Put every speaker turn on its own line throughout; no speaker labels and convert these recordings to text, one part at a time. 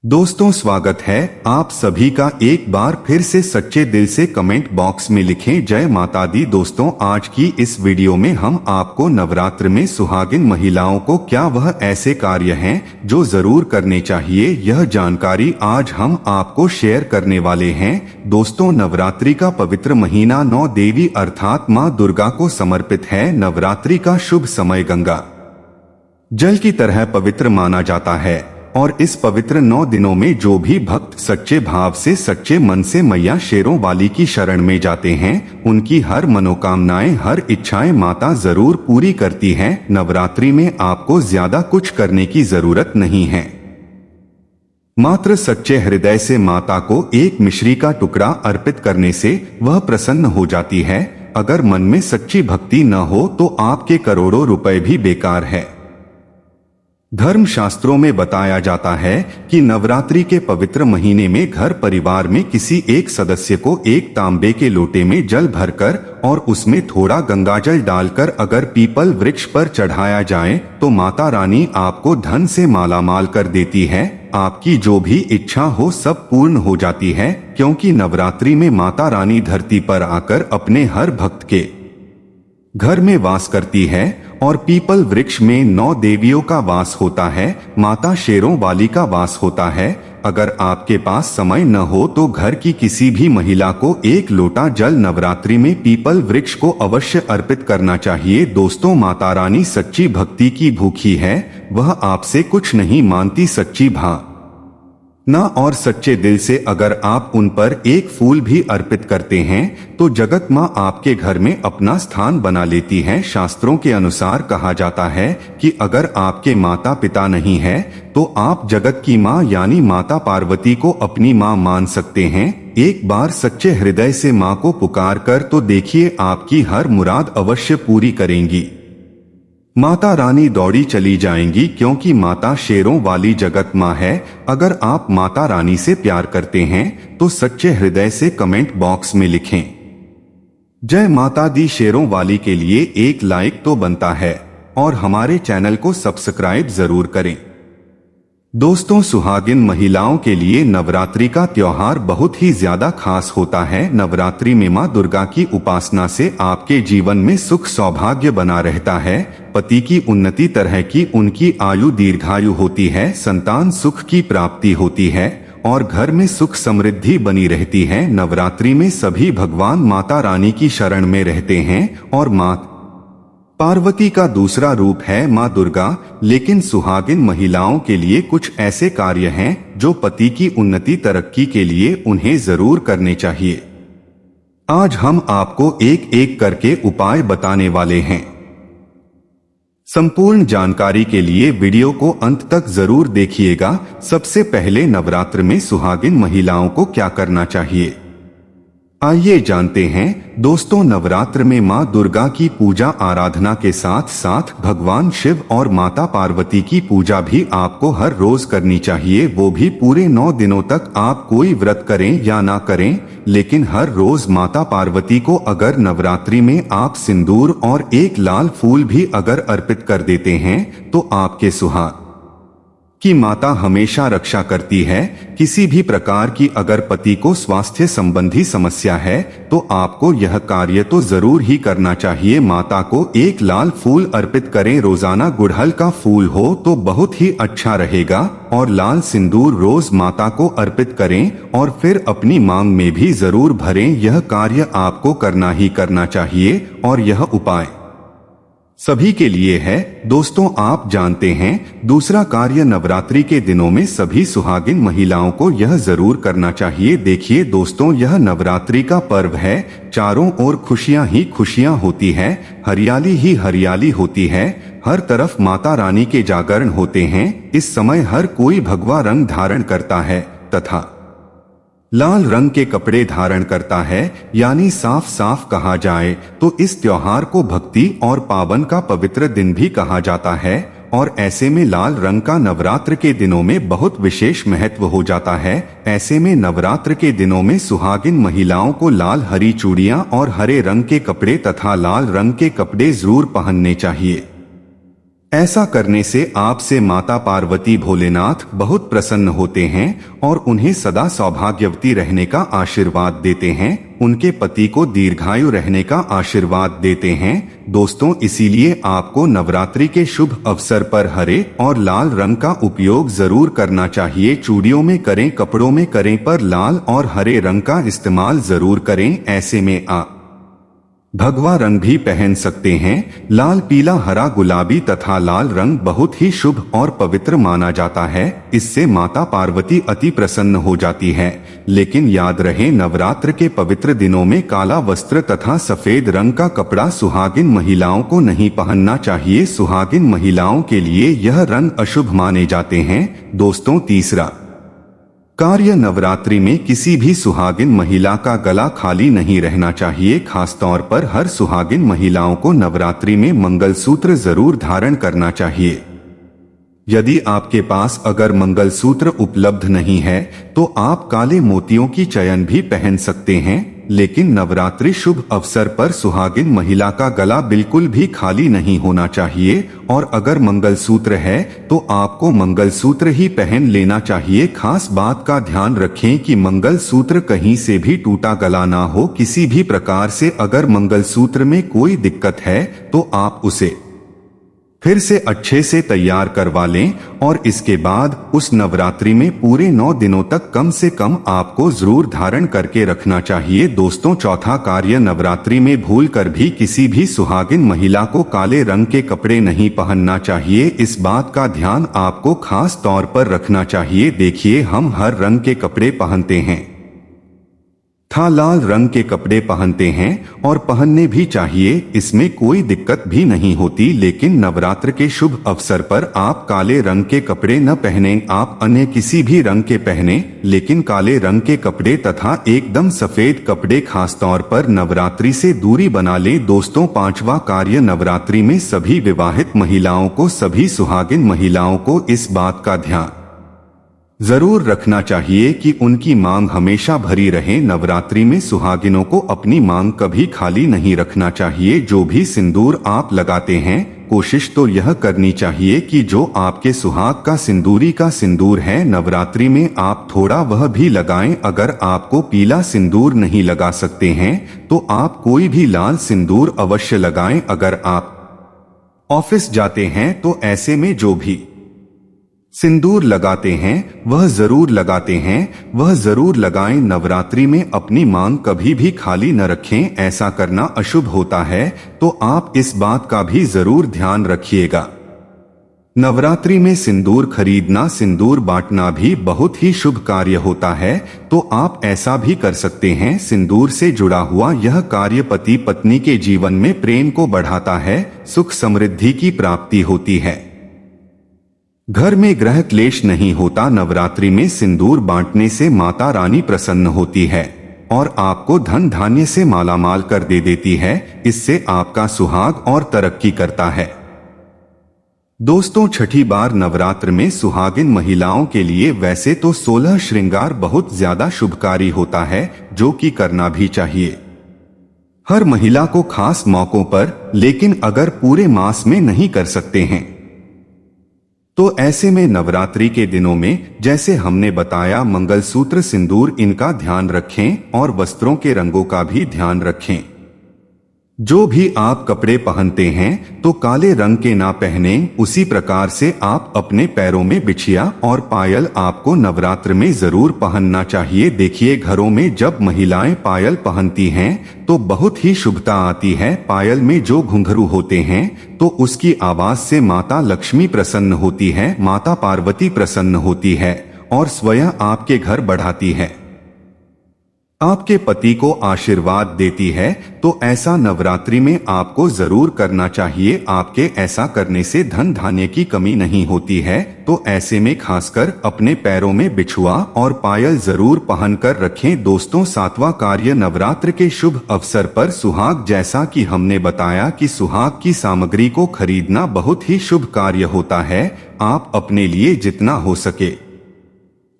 दोस्तों स्वागत है आप सभी का एक बार फिर से सच्चे दिल से कमेंट बॉक्स में लिखें जय माता दी। दोस्तों आज की इस वीडियो में हम आपको नवरात्र में सुहागिन महिलाओं को क्या वह ऐसे कार्य हैं जो जरूर करने चाहिए, यह जानकारी आज हम आपको शेयर करने वाले हैं। दोस्तों नवरात्रि का पवित्र महीना 9 देवी अर्थात माँ दुर्गा को समर्पित है। नवरात्रि का शुभ समय गंगा जल की तरह पवित्र माना जाता है और इस पवित्र 9 दिनों में जो भी भक्त सच्चे भाव से सच्चे मन से मैया शेरों वाली की शरण में जाते हैं उनकी हर मनोकामनाएं हर इच्छाएं माता जरूर पूरी करती हैं। नवरात्रि में आपको ज्यादा कुछ करने की जरूरत नहीं है, मात्र सच्चे हृदय से माता को एक मिश्री का टुकड़ा अर्पित करने से वह प्रसन्न हो जाती है। अगर मन में सच्ची भक्ति न हो तो आपके करोड़ों रुपए भी बेकार है। धर्म शास्त्रों में बताया जाता है कि नवरात्रि के पवित्र महीने में घर परिवार में किसी एक सदस्य को एक तांबे के लोटे में जल भरकर और उसमें थोड़ा गंगाजल डालकर अगर पीपल वृक्ष पर चढ़ाया जाए तो माता रानी आपको धन से मालामाल कर देती है। आपकी जो भी इच्छा हो सब पूर्ण हो जाती है, क्योंकि नवरात्रि में माता रानी धरती पर आकर अपने हर भक्त के घर में वास करती है और पीपल वृक्ष में 9 देवियों का वास होता है, माता शेरों वाली का वास होता है। अगर आपके पास समय न हो तो घर की किसी भी महिला को एक लोटा जल नवरात्रि में पीपल वृक्ष को अवश्य अर्पित करना चाहिए। दोस्तों माता रानी सच्ची भक्ति की भूखी है, वह आपसे कुछ नहीं मानती, सच्ची ना और सच्चे दिल से अगर आप उन पर एक फूल भी अर्पित करते हैं तो जगत माँ आपके घर में अपना स्थान बना लेती है। शास्त्रों के अनुसार कहा जाता है कि अगर आपके माता पिता नहीं है तो आप जगत की माँ यानी माता पार्वती को अपनी माँ मान सकते हैं। एक बार सच्चे हृदय से माँ को पुकार कर तो देखिए आपकी हर मुराद अवश्य पूरी करेंगी। माता रानी दौड़ी चली जाएंगी, क्योंकि माता शेरों वाली जगत माँ है। अगर आप माता रानी से प्यार करते हैं तो सच्चे हृदय से कमेंट बॉक्स में लिखें जय माता दी। शेरों वाली के लिए एक लाइक तो बनता है और हमारे चैनल को सब्सक्राइब जरूर करें। दोस्तों सुहागिन महिलाओं के लिए नवरात्रि का त्योहार बहुत ही ज्यादा खास होता है। नवरात्रि में मां दुर्गा की उपासना से आपके जीवन में सुख सौभाग्य बना रहता है, पति की उन्नति तरह की उनकी आयु दीर्घायु होती है, संतान सुख की प्राप्ति होती है और घर में सुख समृद्धि बनी रहती है। नवरात्रि में सभी भगवान माता रानी की शरण में रहते हैं और माता पार्वती का दूसरा रूप है माँ दुर्गा। लेकिन सुहागिन महिलाओं के लिए कुछ ऐसे कार्य हैं जो पति की उन्नति तरक्की के लिए उन्हें जरूर करने चाहिए। आज हम आपको एक एक करके उपाय बताने वाले हैं। संपूर्ण जानकारी के लिए वीडियो को अंत तक जरूर देखिएगा। सबसे पहले नवरात्र में सुहागिन महिलाओं को क्या करना चाहिए, आइए जानते हैं। दोस्तों नवरात्र में माँ दुर्गा की पूजा आराधना के साथ साथ भगवान शिव और माता पार्वती की पूजा भी आपको हर रोज करनी चाहिए, वो भी पूरे 9 दिनों तक। आप कोई व्रत करें या ना करें, लेकिन हर रोज माता पार्वती को अगर नवरात्रि में आप सिंदूर और एक लाल फूल भी अगर अर्पित कर देते हैं तो आपके सुहाग की माता हमेशा रक्षा करती है। किसी भी प्रकार की अगर पति को स्वास्थ्य संबंधी समस्या है तो आपको यह कार्य तो जरूर ही करना चाहिए। माता को एक लाल फूल अर्पित करें, रोजाना गुड़हल का फूल हो तो बहुत ही अच्छा रहेगा, और लाल सिंदूर रोज माता को अर्पित करें और फिर अपनी मांग में भी जरूर भरें। यह कार्य आपको करना ही करना चाहिए और यह उपाय सभी के लिए है। दोस्तों आप जानते हैं दूसरा कार्य नवरात्रि के दिनों में सभी सुहागिन महिलाओं को यह जरूर करना चाहिए। देखिए दोस्तों यह नवरात्रि का पर्व है, चारों ओर खुशियां ही खुशियां होती है, हरियाली ही हरियाली होती है, हर तरफ माता रानी के जागरण होते हैं। इस समय हर कोई भगवा रंग धारण करता है तथा लाल रंग के कपड़े धारण करता है, यानी साफ साफ कहा जाए तो इस त्योहार को भक्ति और पावन का पवित्र दिन भी कहा जाता है। और ऐसे में लाल रंग का नवरात्र के दिनों में बहुत विशेष महत्व हो जाता है। ऐसे में नवरात्र के दिनों में सुहागिन महिलाओं को लाल हरी चूड़ियां और हरे रंग के कपड़े तथा लाल रंग के कपड़े जरूर पहनने चाहिए। ऐसा करने से आपसे माता पार्वती भोलेनाथ बहुत प्रसन्न होते हैं और उन्हें सदा सौभाग्यवती रहने का आशीर्वाद देते हैं, उनके पति को दीर्घायु रहने का आशीर्वाद देते हैं। दोस्तों, इसीलिए आपको नवरात्रि के शुभ अवसर पर हरे और लाल रंग का उपयोग जरूर करना चाहिए। चूड़ियों में करें, कपड़ों में करें, पर लाल और हरे रंग का इस्तेमाल जरूर करें। ऐसे में आप भगवा रंग भी पहन सकते हैं। लाल, पीला, हरा, गुलाबी तथा लाल रंग बहुत ही शुभ और पवित्र माना जाता है। इससे माता पार्वती अति प्रसन्न हो जाती है। लेकिन याद रहे, नवरात्र के पवित्र दिनों में काला वस्त्र तथा सफेद रंग का कपड़ा सुहागिन महिलाओं को नहीं पहनना चाहिए। सुहागिन महिलाओं के लिए यह रंग अशुभ माने जाते हैं। दोस्तों, तीसरा कार्य, नवरात्रि में किसी भी सुहागिन महिला का गला खाली नहीं रहना चाहिए। खासतौर पर हर सुहागिन महिलाओं को नवरात्रि में मंगलसूत्र जरूर धारण करना चाहिए। यदि आपके पास अगर मंगलसूत्र उपलब्ध नहीं है तो आप काले मोतियों की चयन भी पहन सकते हैं। लेकिन नवरात्रि शुभ अवसर पर सुहागिन महिला का गला बिल्कुल भी खाली नहीं होना चाहिए। और अगर मंगलसूत्र है तो आपको मंगलसूत्र ही पहन लेना चाहिए। खास बात का ध्यान रखें कि मंगलसूत्र कहीं से भी टूटा गला ना हो। किसी भी प्रकार से अगर मंगलसूत्र में कोई दिक्कत है तो आप उसे फिर से अच्छे से तैयार करवा लें। और इसके बाद उस नवरात्रि में पूरे 9 दिनों तक कम से कम आपको जरूर धारण करके रखना चाहिए। दोस्तों, चौथा कार्य, नवरात्रि में भूल कर भी किसी भी सुहागिन महिला को काले रंग के कपड़े नहीं पहनना चाहिए। इस बात का ध्यान आपको खास तौर पर रखना चाहिए। देखिए, हम हर रंग के कपड़े पहनते हैं था लाल रंग के कपड़े पहनते हैं और पहनने भी चाहिए, इसमें कोई दिक्कत भी नहीं होती। लेकिन नवरात्र के शुभ अवसर पर आप काले रंग के कपड़े न पहने। आप अन्य किसी भी रंग के पहने, लेकिन काले रंग के कपड़े तथा एकदम सफेद कपड़े खासतौर पर नवरात्रि से दूरी बना ले। दोस्तों, पांचवा कार्य, नवरात्रि में सभी विवाहित महिलाओं को, सभी सुहागिन महिलाओं को इस बात का ध्यान जरूर रखना चाहिए कि उनकी मांग हमेशा भरी रहे। नवरात्रि में सुहागिनों को अपनी मांग कभी खाली नहीं रखना चाहिए। जो भी सिंदूर आप लगाते हैं, कोशिश तो यह करनी चाहिए कि जो आपके सुहाग का सिंदूरी का सिंदूर है, नवरात्रि में आप थोड़ा वह भी लगाएं। अगर आपको पीला सिंदूर नहीं लगा सकते हैं तो आप कोई भी लाल सिंदूर अवश्य लगाएं। अगर आप ऑफिस जाते हैं तो ऐसे में जो भी सिंदूर लगाते हैं वह जरूर लगाएं। नवरात्रि में अपनी मांग कभी भी खाली न रखें, ऐसा करना अशुभ होता है, तो आप इस बात का भी जरूर ध्यान रखिएगा। नवरात्रि में सिंदूर खरीदना, सिंदूर बांटना भी बहुत ही शुभ कार्य होता है, तो आप ऐसा भी कर सकते हैं। सिंदूर से जुड़ा हुआ यह कार्य पति पत्नी के जीवन में प्रेम को बढ़ाता है, सुख समृद्धि की प्राप्ति होती है, घर में ग्रह क्लेश नहीं होता। नवरात्रि में सिंदूर बांटने से माता रानी प्रसन्न होती है और आपको धन धान्य से मालामाल कर दे देती है। इससे आपका सुहाग और तरक्की करता है। दोस्तों, छठी बार नवरात्र में सुहागिन महिलाओं के लिए वैसे तो 16 श्रृंगार बहुत ज्यादा शुभकारी होता है, जो कि करना भी चाहिए हर महिला को खास मौकों पर। लेकिन अगर पूरे मास में नहीं कर सकते हैं तो ऐसे में नवरात्रि के दिनों में, जैसे हमने बताया, मंगलसूत्र, सिंदूर, इनका ध्यान रखें और वस्त्रों के रंगों का भी ध्यान रखें। जो भी आप कपड़े पहनते हैं तो काले रंग के ना पहने। उसी प्रकार से आप अपने पैरों में बिछिया और पायल आपको नवरात्र में जरूर पहनना चाहिए। देखिए, घरों में जब महिलाएं पायल पहनती हैं तो बहुत ही शुभता आती है। पायल में जो घुंघरू होते हैं तो उसकी आवाज से माता लक्ष्मी प्रसन्न होती है, माता पार्वती प्रसन्न होती है और स्वयं आपके घर बढ़ाती है, आपके पति को आशीर्वाद देती है। तो ऐसा नवरात्रि में आपको जरूर करना चाहिए। आपके ऐसा करने से धन धान्य की कमी नहीं होती है। तो ऐसे में खासकर अपने पैरों में बिछुआ और पायल जरूर पहनकर रखें। दोस्तों, 7वां कार्य, नवरात्र के शुभ अवसर पर सुहाग। जैसा कि हमने बताया कि सुहाग की सामग्री को खरीदना बहुत ही शुभ कार्य होता है। आप अपने लिए जितना हो सके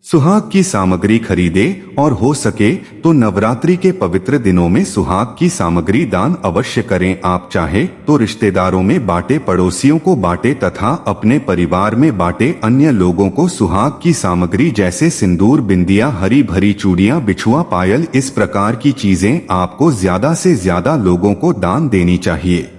सुहाग की सामग्री खरीदे और हो सके तो नवरात्रि के पवित्र दिनों में सुहाग की सामग्री दान अवश्य करें। आप चाहे तो रिश्तेदारों में बांटे, पड़ोसियों को बांटे तथा अपने परिवार में बांटे। अन्य लोगों को सुहाग की सामग्री जैसे सिंदूर, बिंदिया, हरी भरी चूड़ियां, बिछुआ, पायल, इस प्रकार की चीजें आपको ज्यादा से ज्यादा लोगों को दान देनी चाहिए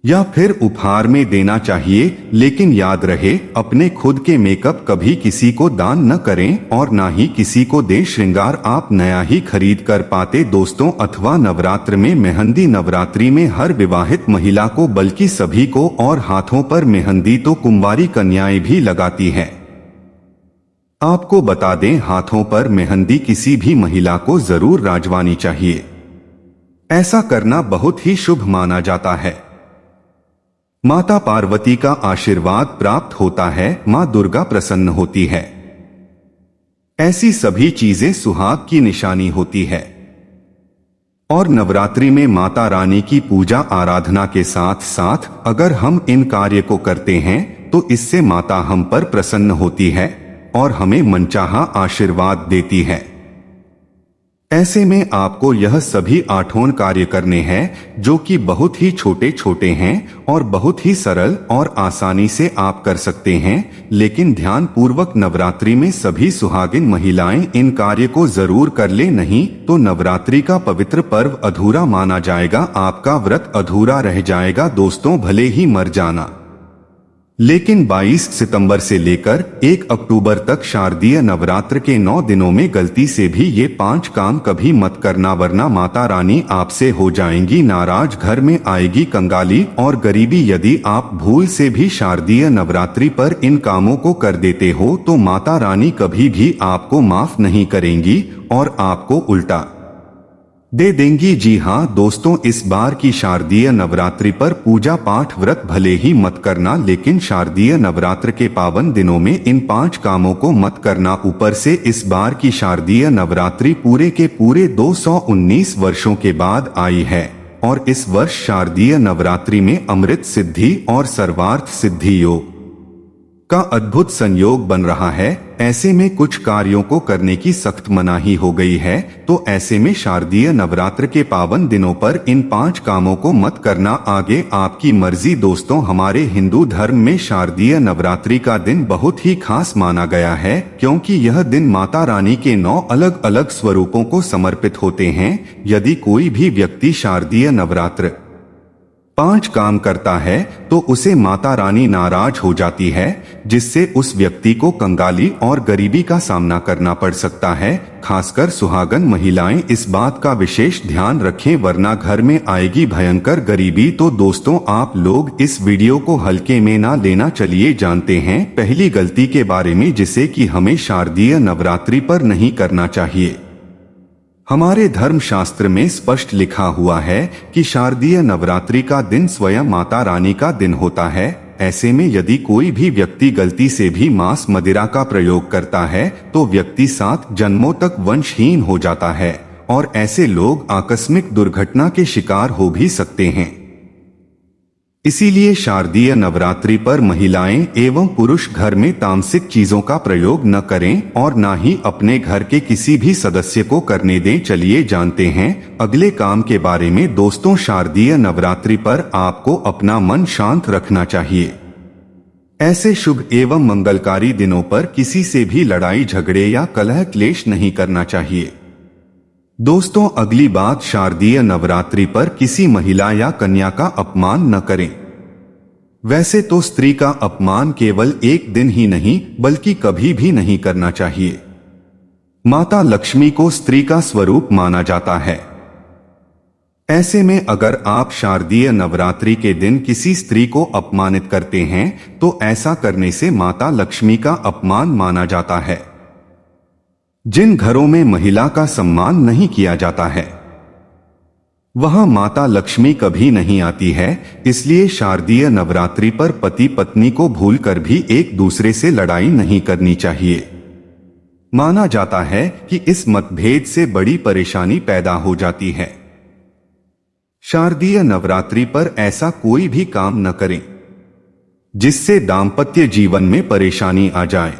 या फिर उपहार में देना चाहिए। लेकिन याद रहे, अपने खुद के मेकअप कभी किसी को दान न करें और ना ही किसी को दें। श्रृंगार आप नया ही खरीद कर पाते दोस्तों। अथवा नवरात्र में मेहंदी, नवरात्रि में हर विवाहित महिला को बल्कि सभी को, और हाथों पर मेहंदी तो कुंवारी कन्याएं भी लगाती हैं। आपको बता दें, हाथों पर मेहंदी किसी भी महिला को जरूर राजवानी चाहिए। ऐसा करना बहुत ही शुभ माना जाता है। माता पार्वती का आशीर्वाद प्राप्त होता है, मां दुर्गा प्रसन्न होती है। ऐसी सभी चीजें सुहाग की निशानी होती है। और नवरात्रि में माता रानी की पूजा आराधना के साथ साथ अगर हम इन कार्य को करते हैं तो इससे माता हम पर प्रसन्न होती है और हमें मनचाहा आशीर्वाद देती है। ऐसे में आपको यह सभी 8 कार्य करने हैं जो कि बहुत ही छोटे छोटे हैं और बहुत ही सरल और आसानी से आप कर सकते हैं। लेकिन ध्यान पूर्वक नवरात्रि में सभी सुहागिन महिलाएं इन कार्य को जरूर कर ले, नहीं तो नवरात्रि का पवित्र पर्व अधूरा माना जाएगा, आपका व्रत अधूरा रह जाएगा। दोस्तों, भले ही मर जाना, लेकिन 22 सितंबर से लेकर 1 अक्टूबर तक शारदीय नवरात्र के 9 दिनों में गलती से भी ये 5 काम कभी मत करना, वरना माता रानी आपसे हो जाएंगी नाराज, घर में आएगी कंगाली और गरीबी। यदि आप भूल से भी शारदीय नवरात्रि पर इन कामों को कर देते हो तो माता रानी कभी भी आपको माफ नहीं करेंगी और आपको उल्टा दे देंगी। जी हाँ दोस्तों, इस बार की शारदीय नवरात्रि पर पूजा पाठ व्रत भले ही मत करना, लेकिन शारदीय नवरात्र के पावन दिनों में इन 5 कामों को मत करना। ऊपर से इस बार की शारदीय नवरात्रि पूरे के पूरे 219 वर्षों के बाद आई है और इस वर्ष शारदीय नवरात्रि में अमृत सिद्धि और सर्वार्थ सिद्धि योग का अद्भुत संयोग बन रहा है। ऐसे में कुछ कार्यों को करने की सख्त मनाही हो गई है, तो ऐसे में शारदीय नवरात्र के पावन दिनों पर इन 5 कामों को मत करना। आगे आपकी मर्जी। दोस्तों, हमारे हिंदू धर्म में शारदीय नवरात्रि का दिन बहुत ही खास माना गया है, क्योंकि यह दिन माता रानी के 9 अलग अलग स्वरूपों को समर्पित होते हैं। यदि कोई भी व्यक्ति शारदीय नवरात्र 5 काम करता है तो उसे माता रानी नाराज हो जाती है, जिससे उस व्यक्ति को कंगाली और गरीबी का सामना करना पड़ सकता है। खासकर सुहागन महिलाएं इस बात का विशेष ध्यान रखें, वरना घर में आएगी भयंकर गरीबी। तो दोस्तों, आप लोग इस वीडियो को हल्के में ना लेना। चलिए जानते हैं पहली गलती के बारे में, जिसे कि हमें शारदीय नवरात्रि पर नहीं करना चाहिए। हमारे धर्म शास्त्र में स्पष्ट लिखा हुआ है कि शारदीय नवरात्रि का दिन स्वयं माता रानी का दिन होता है। ऐसे में यदि कोई भी व्यक्ति गलती से भी मांस मदिरा का प्रयोग करता है तो व्यक्ति 7 जन्मों तक वंशहीन हो जाता है और ऐसे लोग आकस्मिक दुर्घटना के शिकार हो भी सकते हैं। इसीलिए शारदीय नवरात्रि पर महिलाएं एवं पुरुष घर में तामसिक चीजों का प्रयोग न करें और न ही अपने घर के किसी भी सदस्य को करने दें। चलिए जानते हैं अगले काम के बारे में। दोस्तों, शारदीय नवरात्रि पर आपको अपना मन शांत रखना चाहिए। ऐसे शुभ एवं मंगलकारी दिनों पर किसी से भी लड़ाई झगड़े या कलह क्लेश नहीं करना चाहिए। दोस्तों, अगली बात, शारदीय नवरात्रि पर किसी महिला या कन्या का अपमान न करें। वैसे तो स्त्री का अपमान केवल एक दिन ही नहीं बल्कि कभी भी नहीं करना चाहिए। माता लक्ष्मी को स्त्री का स्वरूप माना जाता है। ऐसे में अगर आप शारदीय नवरात्रि के दिन किसी स्त्री को अपमानित करते हैं तो ऐसा करने से माता लक्ष्मी का अपमान माना जाता है। जिन घरों में महिला का सम्मान नहीं किया जाता है वहां माता लक्ष्मी कभी नहीं आती है। इसलिए शारदीय नवरात्रि पर पति पत्नी को भूलकर भी एक दूसरे से लड़ाई नहीं करनी चाहिए। माना जाता है कि इस मतभेद से बड़ी परेशानी पैदा हो जाती है। शारदीय नवरात्रि पर ऐसा कोई भी काम न करें जिससे दाम्पत्य जीवन में परेशानी आ जाए।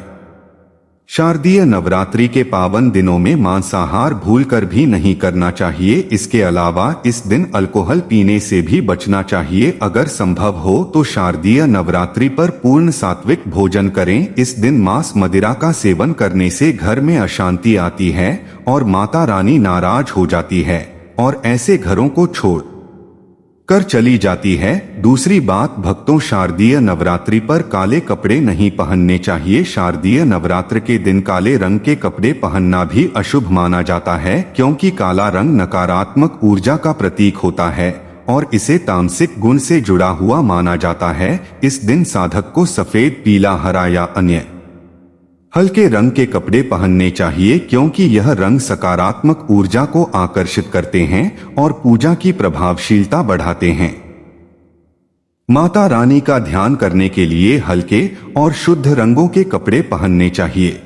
शारदीय नवरात्रि के पावन दिनों में मांसाहार भूलकर भी नहीं करना चाहिए। इसके अलावा इस दिन अल्कोहल पीने से भी बचना चाहिए। अगर संभव हो तो शारदीय नवरात्रि पर पूर्ण सात्विक भोजन करें। इस दिन मांस मदिरा का सेवन करने से घर में अशांति आती है और माता रानी नाराज हो जाती है और ऐसे घरों को छोड़ कर चली जाती है। दूसरी बात, भक्तों शारदीय नवरात्रि पर काले कपड़े नहीं पहनने चाहिए। शारदीय नवरात्र के दिन काले रंग के कपड़े पहनना भी अशुभ माना जाता है, क्योंकि काला रंग नकारात्मक ऊर्जा का प्रतीक होता है और इसे तामसिक गुण से जुड़ा हुआ माना जाता है। इस दिन साधक को सफेद, पीला, हरा या अन्य हल्के रंग के कपड़े पहनने चाहिए, क्योंकि यह रंग सकारात्मक ऊर्जा को आकर्षित करते हैं और पूजा की प्रभावशीलता बढ़ाते हैं। माता रानी का ध्यान करने के लिए हल्के और शुद्ध रंगों के कपड़े पहनने चाहिए।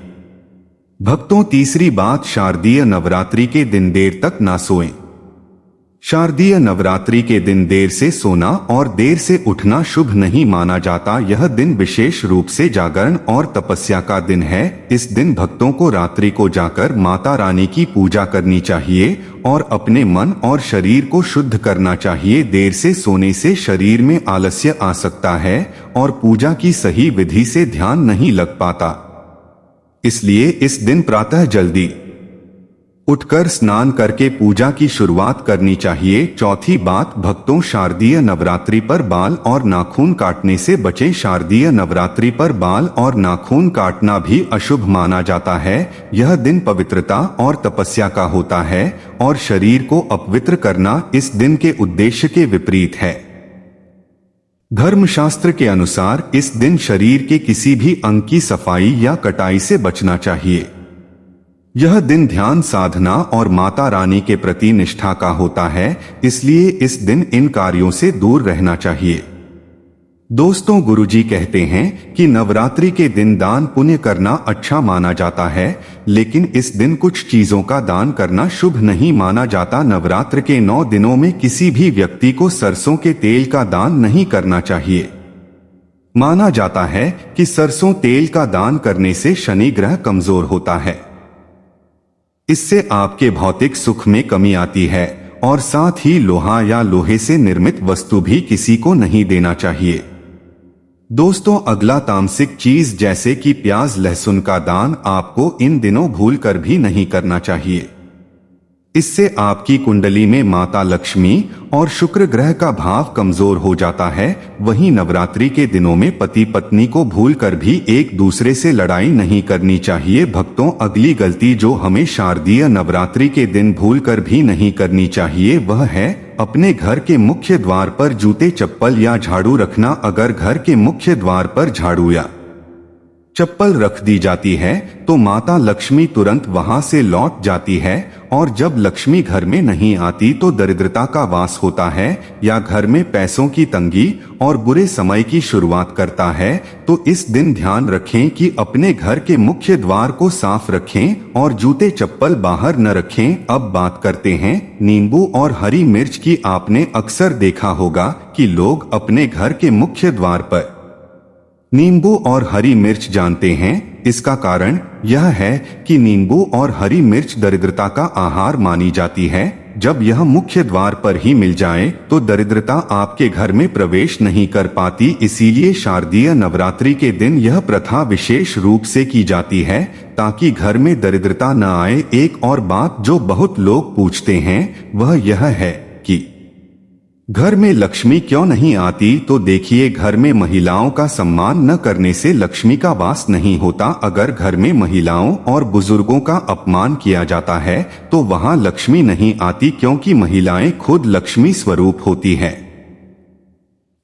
भक्तों, तीसरी बात, शारदीय नवरात्रि के दिन देर तक ना सोएं। शारदीय नवरात्रि के दिन देर से सोना और देर से उठना शुभ नहीं माना जाता। यह दिन विशेष रूप से जागरण और तपस्या का दिन है। इस दिन भक्तों को रात्रि को जाकर माता रानी की पूजा करनी चाहिए और अपने मन और शरीर को शुद्ध करना चाहिए। देर से सोने से शरीर में आलस्य आ सकता है और पूजा की सही विधि से ध्यान नहीं लग पाता। इसलिए इस दिन प्रातः जल्दी उठकर स्नान करके पूजा की शुरुआत करनी चाहिए। चौथी बात, भक्तों शारदीय नवरात्रि पर बाल और नाखून काटने से बचें। शारदीय नवरात्रि पर बाल और नाखून काटना भी अशुभ माना जाता है। यह दिन पवित्रता और तपस्या का होता है और शरीर को अपवित्र करना इस दिन के उद्देश्य के विपरीत है। धर्मशास्त्र के अनुसार इस दिन शरीर के किसी भी अंग की सफाई या कटाई से बचना चाहिए। यह दिन ध्यान साधना और माता रानी के प्रति निष्ठा का होता है, इसलिए इस दिन इन कार्यों से दूर रहना चाहिए। दोस्तों, गुरुजी कहते हैं कि नवरात्रि के दिन दान पुण्य करना अच्छा माना जाता है, लेकिन इस दिन कुछ चीजों का दान करना शुभ नहीं माना जाता। नवरात्र के 9 दिनों में किसी भी व्यक्ति को सरसों के तेल का दान नहीं करना चाहिए। माना जाता है कि सरसों तेल का दान करने से शनि ग्रह कमजोर होता है। इससे आपके भौतिक सुख में कमी आती है और साथ ही लोहा या लोहे से निर्मित वस्तु भी किसी को नहीं देना चाहिए। दोस्तों, अगला तामसिक चीज जैसे कि प्याज लहसुन का दान आपको इन दिनों भूलकर भी नहीं करना चाहिए। इससे आपकी कुंडली में माता लक्ष्मी और शुक्र ग्रह का भाव कमजोर हो जाता है। वहीं नवरात्रि के दिनों में पति पत्नी को भूलकर भी एक दूसरे से लड़ाई नहीं करनी चाहिए। भक्तों, अगली गलती जो हमें शारदीय नवरात्रि के दिन भूलकर भी नहीं करनी चाहिए वह है अपने घर के मुख्य द्वार पर जूते, चप्पल या झाड़ू रखना। अगर घर के मुख्य द्वार पर झाड़ू या चप्पल रख दी जाती है तो माता लक्ष्मी तुरंत वहां से लौट जाती है और जब लक्ष्मी घर में नहीं आती तो दरिद्रता का वास होता है या घर में पैसों की तंगी और बुरे समय की शुरुआत करता है। तो इस दिन ध्यान रखें कि अपने घर के मुख्य द्वार को साफ रखें और जूते चप्पल बाहर न रखें। अब बात करते हैं नींबू और हरी मिर्च की। आपने अक्सर देखा होगा कि लोग अपने घर के मुख्य द्वार पर नींबू और हरी मिर्च जानते हैं। इसका कारण यह है कि नींबू और हरी मिर्च दरिद्रता का आहार मानी जाती है। जब यह मुख्य द्वार पर ही मिल जाए तो दरिद्रता आपके घर में प्रवेश नहीं कर पाती। इसीलिए शारदीय नवरात्रि के दिन यह प्रथा विशेष रूप से की जाती है ताकि घर में दरिद्रता न आए। एक और बात जो बहुत लोग पूछते हैं वह यह है कि घर में लक्ष्मी क्यों नहीं आती। तो देखिए, घर में महिलाओं का सम्मान न करने से लक्ष्मी का वास नहीं होता। अगर घर में महिलाओं और बुजुर्गों का अपमान किया जाता है तो वहां लक्ष्मी नहीं आती, क्योंकि महिलाएं खुद लक्ष्मी स्वरूप होती हैं।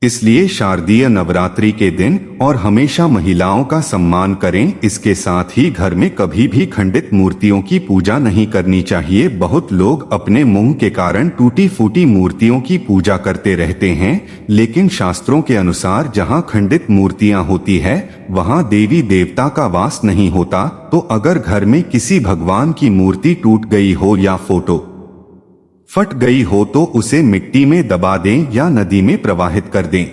इसलिए शारदीय नवरात्रि के दिन और हमेशा महिलाओं का सम्मान करें। इसके साथ ही घर में कभी भी खंडित मूर्तियों की पूजा नहीं करनी चाहिए। बहुत लोग अपने मोह के कारण टूटी फूटी मूर्तियों की पूजा करते रहते हैं, लेकिन शास्त्रों के अनुसार जहां खंडित मूर्तियां होती है वहां देवी देवता का वास नहीं होता। तो अगर घर में किसी भगवान की मूर्ति टूट गई हो या फोटो फट गई हो तो उसे मिट्टी में दबा दें या नदी में प्रवाहित कर दें।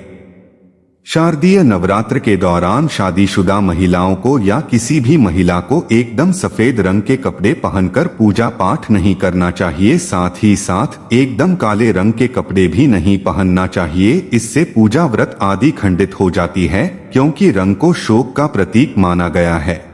शारदीय नवरात्र के दौरान शादीशुदा महिलाओं को या किसी भी महिला को एकदम सफेद रंग के कपड़े पहनकर पूजा पाठ नहीं करना चाहिए। साथ ही साथ एकदम काले रंग के कपड़े भी नहीं पहनना चाहिए। इससे पूजा व्रत आदि खंडित हो जाती है, क्योंकि रंग को शोक का प्रतीक माना गया है।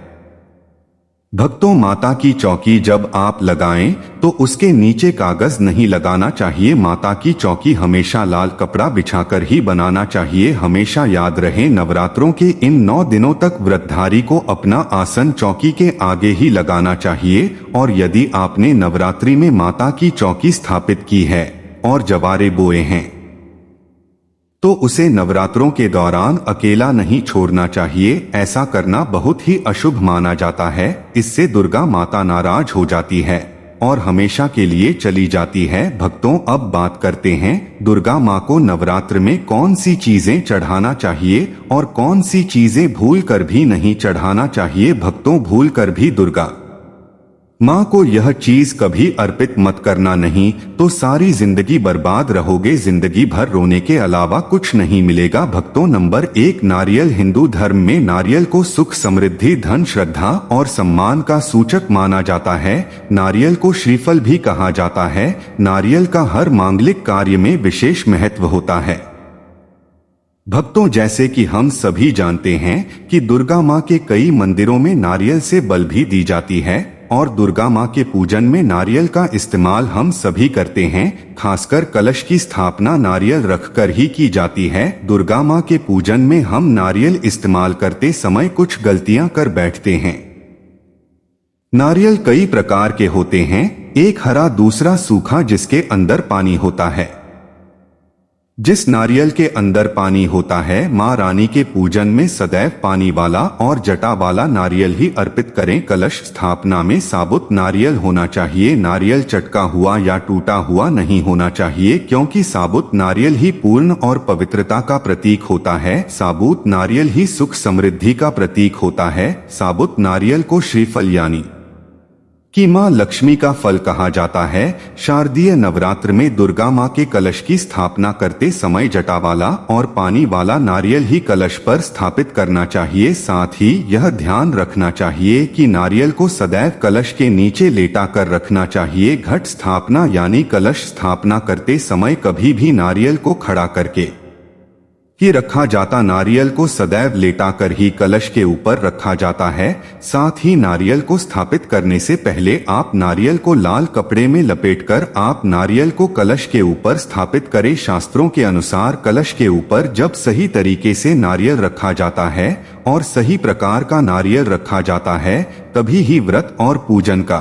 भक्तों, माता की चौकी जब आप लगाएं तो उसके नीचे कागज नहीं लगाना चाहिए। माता की चौकी हमेशा लाल कपड़ा बिछाकर ही बनाना चाहिए। हमेशा याद रहे, नवरात्रों के इन 9 दिनों तक व्रतधारी को अपना आसन चौकी के आगे ही लगाना चाहिए। और यदि आपने नवरात्रि में माता की चौकी स्थापित की है और जवारे बोए हैं तो उसे नवरात्रों के दौरान अकेला नहीं छोड़ना चाहिए। ऐसा करना बहुत ही अशुभ माना जाता है। इससे दुर्गा माता नाराज हो जाती है और हमेशा के लिए चली जाती है। भक्तों, अब बात करते हैं दुर्गा माँ को नवरात्र में कौन सी चीजें चढ़ाना चाहिए और कौन सी चीजें भूल कर भी नहीं चढ़ाना चाहिए। भक्तों, भूल कर भी दुर्गा माँ को यह चीज कभी अर्पित मत करना, नहीं तो सारी जिंदगी बर्बाद रहोगे। जिंदगी भर रोने के अलावा कुछ नहीं मिलेगा। भक्तों, नंबर 1, नारियल। हिंदू धर्म में नारियल को सुख, समृद्धि, धन, श्रद्धा और सम्मान का सूचक माना जाता है। नारियल को श्रीफल भी कहा जाता है। नारियल का हर मांगलिक कार्य में विशेष महत्व होता है। भक्तों, जैसे कि हम सभी जानते हैं कि दुर्गा माँ के कई मंदिरों में नारियल से बलि भी दी जाती है और दुर्गा माँ के पूजन में नारियल का इस्तेमाल हम सभी करते हैं। खासकर कलश की स्थापना नारियल रखकर ही की जाती है। दुर्गा माँ के पूजन में हम नारियल इस्तेमाल करते समय कुछ गलतियां कर बैठते हैं। नारियल कई प्रकार के होते हैं, एक हरा, दूसरा सूखा, जिसके अंदर पानी होता है। जिस नारियल के अंदर पानी होता है, माँ रानी के पूजन में सदैव पानी वाला और जटा वाला नारियल ही अर्पित करें। कलश स्थापना में साबुत नारियल होना चाहिए। नारियल चटका हुआ या टूटा हुआ नहीं होना चाहिए, क्योंकि साबुत नारियल ही पूर्ण और पवित्रता का प्रतीक होता है। साबुत नारियल ही सुख, समृद्धि का प्रतीक होता है। साबुत नारियल को श्रीफल यानी कि माँ लक्ष्मी का फल कहा जाता है। शारदीय नवरात्र में दुर्गा माँ के कलश की स्थापना करते समय जटा वाला और पानी वाला नारियल ही कलश पर स्थापित करना चाहिए। साथ ही यह ध्यान रखना चाहिए कि नारियल को सदैव कलश के नीचे लेटा कर रखना चाहिए। घट स्थापना यानी कलश स्थापना करते समय कभी भी नारियल को खड़ा करके ही रखा जाता, नारियल को सदैव लेटाकर ही कलश के ऊपर रखा जाता है। साथ ही नारियल को स्थापित करने से पहले आप नारियल को लाल कपड़े में लपेटकर आप नारियल को कलश के ऊपर स्थापित करें। शास्त्रों के अनुसार कलश के ऊपर जब सही तरीके से नारियल रखा जाता है और सही प्रकार का नारियल रखा जाता है, तभी ही व्रत और पूजन का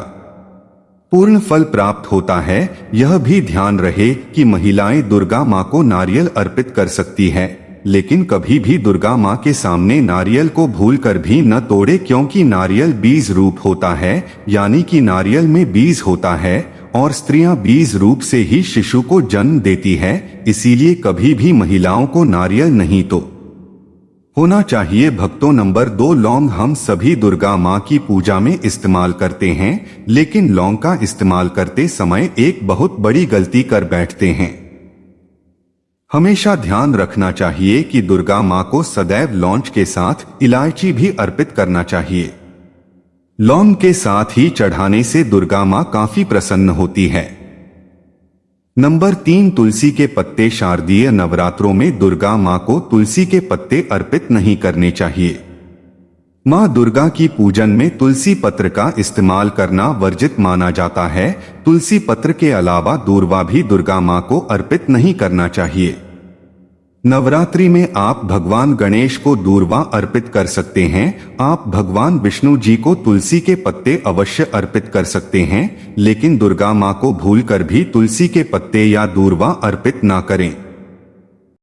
पूर्ण फल प्राप्त होता है। यह भी ध्यान रहे कि महिलाएं दुर्गा माँ को नारियल अर्पित कर सकती है, लेकिन कभी भी दुर्गा माँ के सामने नारियल को भूलकर भी न तोड़े, क्योंकि नारियल बीज रूप होता है, यानी कि नारियल में बीज होता है और स्त्रियां बीज रूप से ही शिशु को जन्म देती है। इसीलिए कभी भी महिलाओं को नारियल नहीं तो होना चाहिए। भक्तों, नंबर 2, लौंग। हम सभी दुर्गा माँ की पूजा में इस्तेमाल करते हैं, लेकिन लौंग का इस्तेमाल करते समय एक बहुत बड़ी गलती कर बैठते हैं। हमेशा ध्यान रखना चाहिए कि दुर्गा माँ को सदैव लौंग के साथ इलायची भी अर्पित करना चाहिए। लौंग के साथ ही चढ़ाने से दुर्गा माँ काफी प्रसन्न होती है। नंबर 3, तुलसी के पत्ते। शारदीय नवरात्रों में दुर्गा माँ को तुलसी के पत्ते अर्पित नहीं करने चाहिए। माँ दुर्गा की पूजन में तुलसी पत्र का इस्तेमाल करना वर्जित माना जाता है। तुलसी पत्र के अलावा दूर्वा भी दुर्गा माँ को अर्पित नहीं करना चाहिए। नवरात्रि में आप भगवान गणेश को दूर्वा अर्पित कर सकते हैं। आप भगवान विष्णु जी को तुलसी के पत्ते अवश्य अर्पित कर सकते हैं, लेकिन दुर्गा माँ को भूलकर भी तुलसी के पत्ते या दूर्वा अर्पित ना करें।